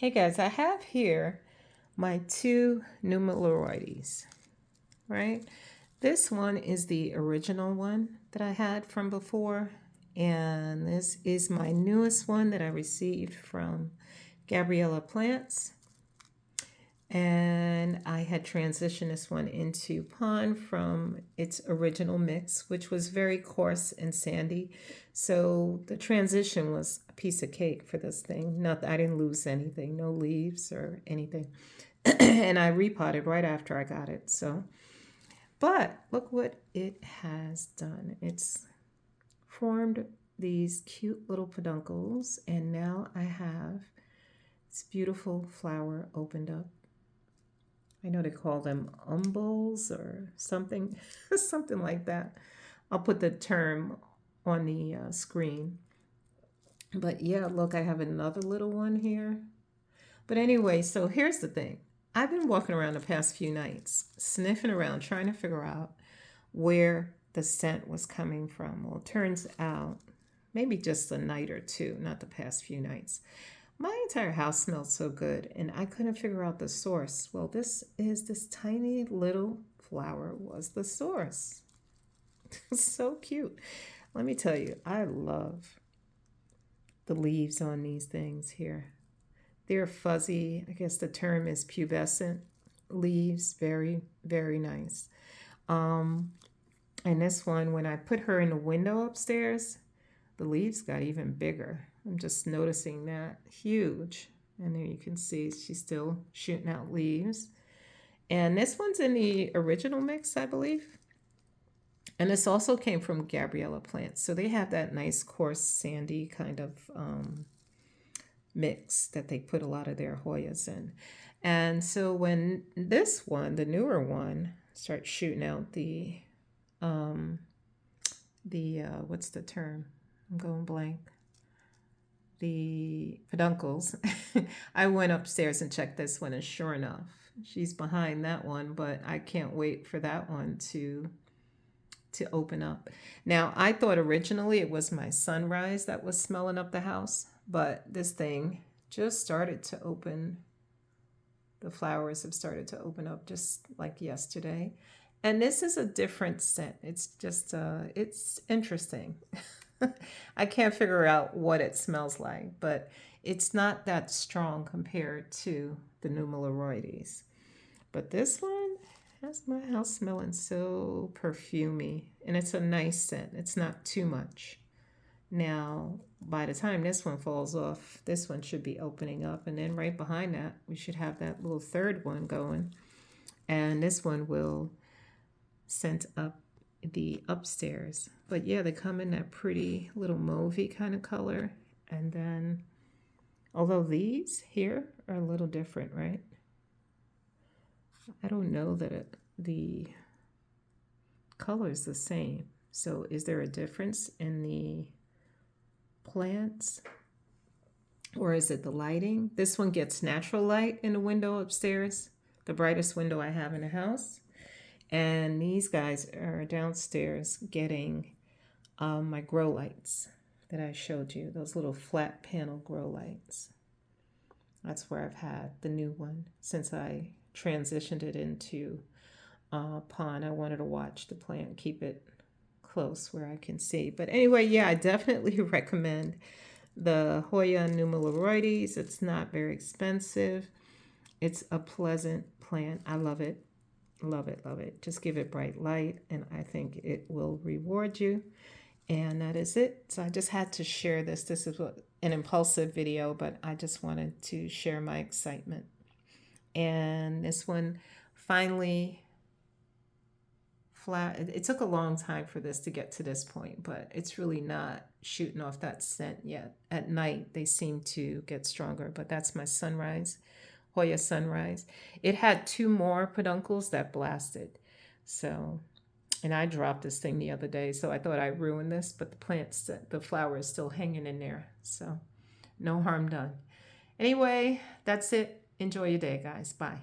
Hey guys, I have here my two Nummularioides, right? This one is the original one that I had from before, and this is my newest one that I received from Gabriella Plants. And I had transitioned this one into pond from its original mix, which was very coarse and sandy. So the transition was a piece of cake for this thing. I didn't lose anything, no leaves or anything. And I repotted right after I got it. But look what it has done. It's formed these cute little peduncles, and now I have this beautiful flower opened up. I know they call them umbels or something, something like that. I'll put the term on the screen. But yeah, look, I have another little one here. But anyway, so here's the thing. I've been walking around the past few nights, sniffing around, trying to figure out where the scent was coming from. Well, it turns out maybe just a night or two, not the past few nights. My entire house smelled so good, and I couldn't figure out the source. Well, this tiny little flower was the source. So cute. Let me tell you, I love the leaves on these things here. They're fuzzy. I guess the term is pubescent leaves. Very, very nice. Um, and this one, when I put her in the window upstairs, the leaves got even bigger. I'm just noticing that. Huge. And there you can see she's still shooting out leaves. And this one's in the original mix, I believe. And this also came from Gabriella Plants. So they have that nice, coarse, sandy kind of mix that they put a lot of their Hoyas in. And so when this one, the newer one, starts shooting out what's the term? I'm going blank. The peduncles. I went upstairs and checked this one, and sure enough, she's behind that one, but I can't wait for that one to open up. Now, I thought originally it was my sunrise that was smelling up the house, but this thing just started to open. The flowers have started to open up just like yesterday. And this is a different scent. It's just, it's interesting. I can't figure out what it smells like, but it's not that strong compared to the Nummularioides. But this one has my house smelling so perfumey, and it's a nice scent. It's not too much. Now, by the time this one falls off, this one should be opening up, and then right behind that, we should have that little third one going, and this one will scent up the upstairs. But yeah, they come in that pretty little mauvey kind of color. And then, although these here are a little different, right? I don't know that the color is the same. So is there a difference in the plants? Or is it the lighting? This one gets natural light in the window upstairs, the brightest window I have in the house. And these guys are downstairs getting my grow lights that I showed you, those little flat panel grow lights. That's where I've had the new one since I transitioned it into pond. I wanted to watch the plant, keep it close where I can see. But anyway, yeah, I definitely recommend the Hoya Nummularioides. It's not very expensive. It's a pleasant plant. I love it. Love it, love it. Just give it bright light, and I think it will reward you. And that is it. So I just had to share this. This is an impulsive video, but I just wanted to share my excitement. And this one finally it took a long time for this to get to this point, but it's really not shooting off that scent yet. At night, they seem to get stronger, but that's my sunrise. Hoya sunrise. It had two more peduncles that blasted. So, and I dropped this thing the other day, so I thought I ruined this, but the flower is still hanging in there. So, no harm done. Anyway, that's it. Enjoy your day, guys. Bye.